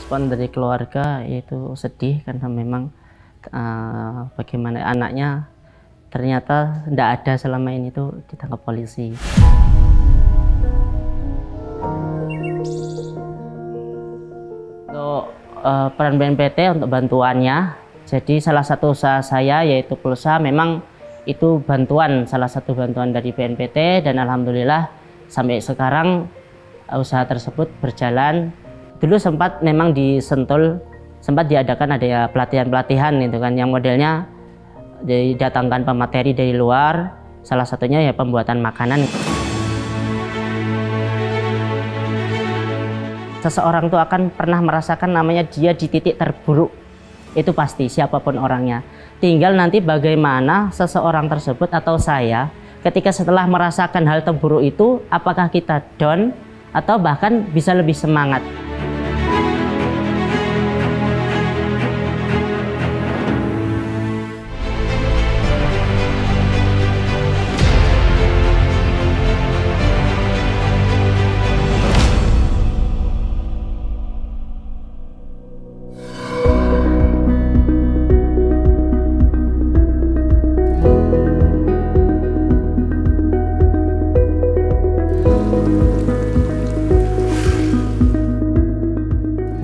Respon dari keluarga itu sedih karena memang bagaimana anaknya ternyata tidak ada selama ini tuh ditangkap polisi. Untuk peran BNPT untuk bantuannya, jadi salah satu usaha saya yaitu pulsa, memang itu salah satu bantuan dari BNPT, dan alhamdulillah sampai sekarang usaha tersebut berjalan. Dulu sempat memang di Sentul sempat diadakan ada ya pelatihan itu kan, yang modelnya didatangkan pemateri dari luar, salah satunya ya pembuatan makanan. Seseorang tuh akan pernah merasakan namanya dia di titik terburuk, itu pasti siapapun orangnya. Tinggal nanti bagaimana seseorang tersebut atau saya ketika setelah merasakan hal terburuk itu, apakah kita down atau bahkan bisa lebih semangat.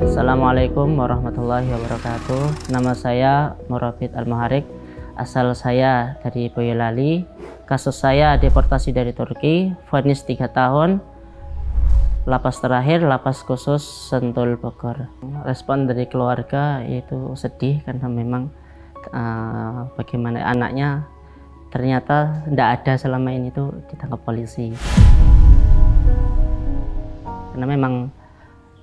Assalamualaikum warahmatullahi wabarakatuh. Nama saya Murabit Al-Muharik. Asal saya dari Boyolali. Kasus saya deportasi dari Turki, vonis 3 tahun. Lapas terakhir, lapas khusus Sentul Bogor. Respon dari keluarga itu sedih karena memang bagaimana anaknya ternyata tidak ada selama ini tuh ditangkap polisi. Karena memang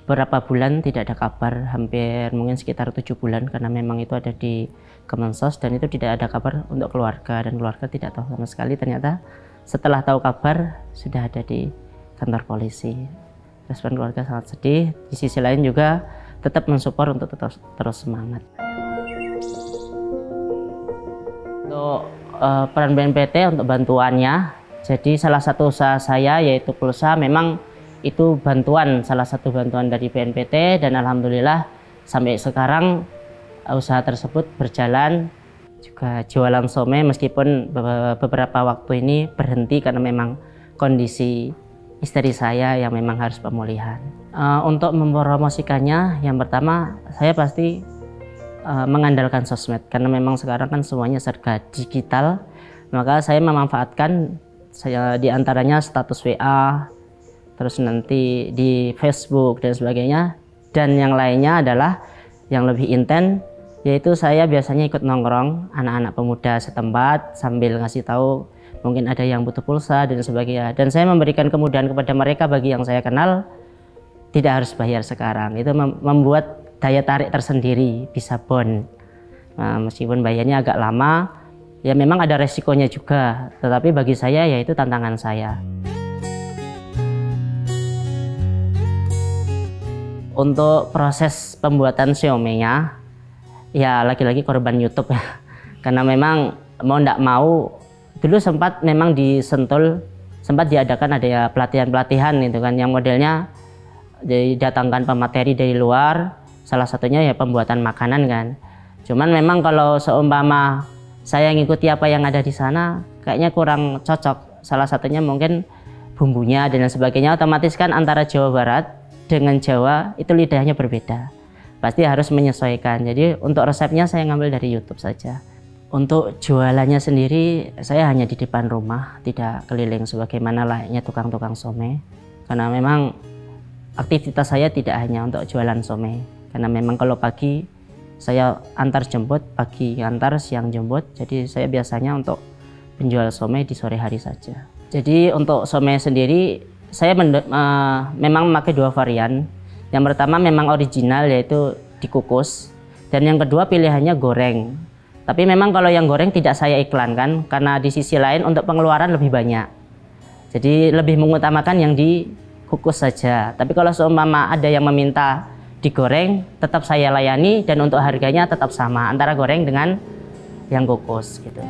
beberapa bulan tidak ada kabar, hampir mungkin sekitar 7 bulan, karena memang itu ada di Kemensos dan itu tidak ada kabar untuk keluarga, dan keluarga tidak tahu sama sekali. Ternyata setelah tahu kabar sudah ada di kantor polisi. Respon keluarga sangat sedih. Di sisi lain juga tetap mensupport untuk terus semangat. Untuk peran BNPT untuk bantuannya, jadi salah satu usaha saya yaitu pulsa, memang itu salah satu bantuan dari BNPT, dan alhamdulillah sampai sekarang usaha tersebut berjalan. Juga jualan somai meskipun beberapa waktu ini berhenti karena memang kondisi istri saya yang memang harus pemulihan. Untuk mempromosikannya, yang pertama saya pasti mengandalkan sosmed, karena memang sekarang kan semuanya serba digital, maka saya memanfaatkan diantaranya status WA, terus nanti di Facebook dan sebagainya. Dan yang lainnya adalah yang lebih intens, yaitu saya biasanya ikut nongkrong anak-anak pemuda setempat sambil ngasih tahu mungkin ada yang butuh pulsa dan sebagainya. Dan saya memberikan kemudahan kepada mereka, bagi yang saya kenal tidak harus bayar sekarang. Itu membuat daya tarik tersendiri, bisa bond. Nah, meskipun bayarnya agak lama, ya memang ada resikonya juga, tetapi bagi saya ya itu tantangan saya. Untuk proses pembuatan siomay-nya, ya lagi-lagi korban YouTube ya. Karena memang mau tidak mau, dulu sempat memang di Sentul sempat diadakan ada ya pelatihan itu kan, yang modelnya didatangkan pemateri dari luar, salah satunya ya pembuatan makanan kan. Cuman memang kalau seumpama saya ngikuti apa yang ada di sana, kayaknya kurang cocok. Salah satunya mungkin bumbunya dan sebagainya, otomatis kan antara Jawa Barat dengan Jawa itu lidahnya berbeda, pasti harus menyesuaikan. Jadi untuk resepnya saya ngambil dari YouTube saja. Untuk jualannya sendiri saya hanya di depan rumah, tidak keliling sebagaimana layaknya tukang-tukang somai, karena memang aktivitas saya tidak hanya untuk jualan somai, karena memang kalau pagi saya antar jemput, pagi antar, siang jemput, jadi saya biasanya untuk penjual somai di sore hari saja. Jadi untuk somai sendiri saya memang memakai 2 varian. Yang pertama memang original, yaitu dikukus, dan yang kedua pilihannya goreng. Tapi memang kalau yang goreng tidak saya iklankan, karena di sisi lain untuk pengeluaran lebih banyak. Jadi lebih mengutamakan yang dikukus saja. Tapi kalau seumpama ada yang meminta digoreng, tetap saya layani, dan untuk harganya tetap sama antara goreng dengan yang kukus gitu.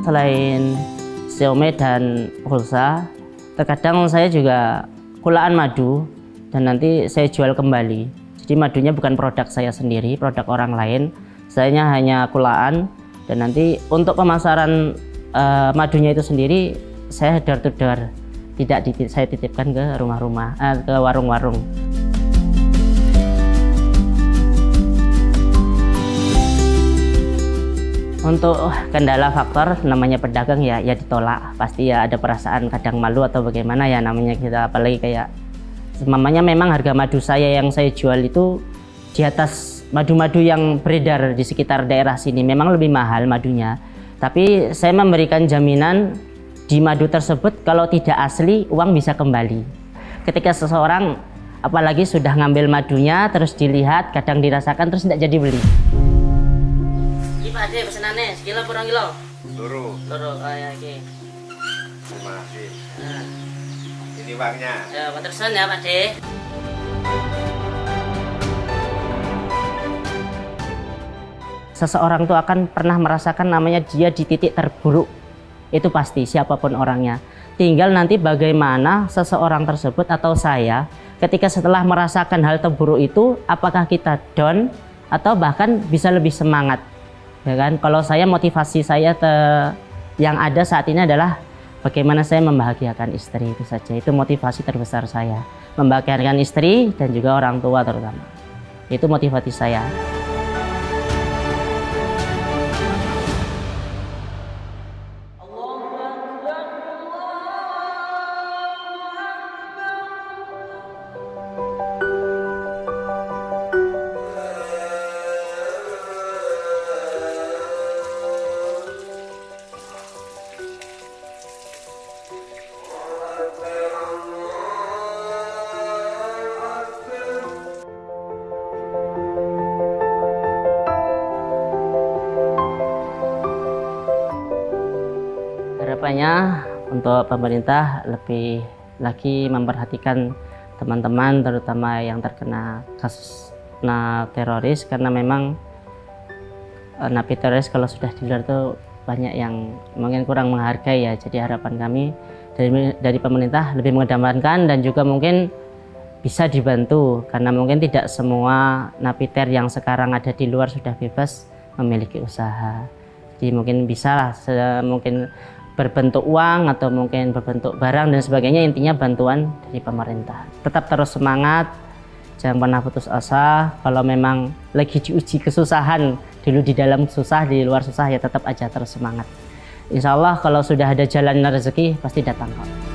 selain siomay dan pulsa, terkadang saya juga kulaan madu dan nanti saya jual kembali. Jadi madunya bukan produk saya sendiri, produk orang lain. Saya hanya kulaan dan nanti untuk pemasaran madunya itu sendiri saya door to door, saya titipkan ke rumah-rumah, ke warung-warung. Untuk kendala faktor namanya pedagang ya ditolak, pasti ya ada perasaan kadang malu atau bagaimana ya namanya kita, apalagi kayak mamanya memang harga madu saya yang saya jual itu di atas madu-madu yang beredar di sekitar daerah sini, memang lebih mahal madunya. Tapi saya memberikan jaminan di madu tersebut kalau tidak asli uang bisa kembali. Ketika seseorang apalagi sudah ngambil madunya terus dilihat, kadang dirasakan terus tidak jadi beli. Pak Ade pesenannya sekilo kurang kilo? Loro. Kayak oke. Terima kasih. Ini uangnya. Ya, tersen ya Pak Ade. Seseorang tuh akan pernah merasakan namanya dia di titik terburuk. Itu pasti siapapun orangnya. Tinggal nanti bagaimana seseorang tersebut atau saya ketika setelah merasakan hal terburuk itu, apakah kita down atau bahkan bisa lebih semangat. Ya kan, kalau saya motivasi saya yang ada saat ini adalah bagaimana saya membahagiakan istri, itu saja. Itu motivasi terbesar saya, membahagiakan istri dan juga orang tua terutama. Itu motivasi saya. Harapannya untuk pemerintah lebih lagi memperhatikan teman-teman terutama yang terkena kasus teroris, karena memang napi teroris kalau sudah di luar tuh banyak yang mungkin kurang menghargai ya. Jadi harapan kami dari pemerintah lebih mengedepankan dan juga mungkin bisa dibantu, karena mungkin tidak semua napiter yang sekarang ada di luar sudah bebas memiliki usaha. Jadi mungkin bisa lah, mungkin berbentuk uang atau mungkin berbentuk barang dan sebagainya, intinya bantuan dari pemerintah. Tetap terus semangat, jangan pernah putus asa. Kalau memang lagi diuji kesusahan, dulu di dalam susah, di luar susah, ya tetap aja terus semangat. Insya Allah kalau sudah ada jalan rezeki pasti datang kok.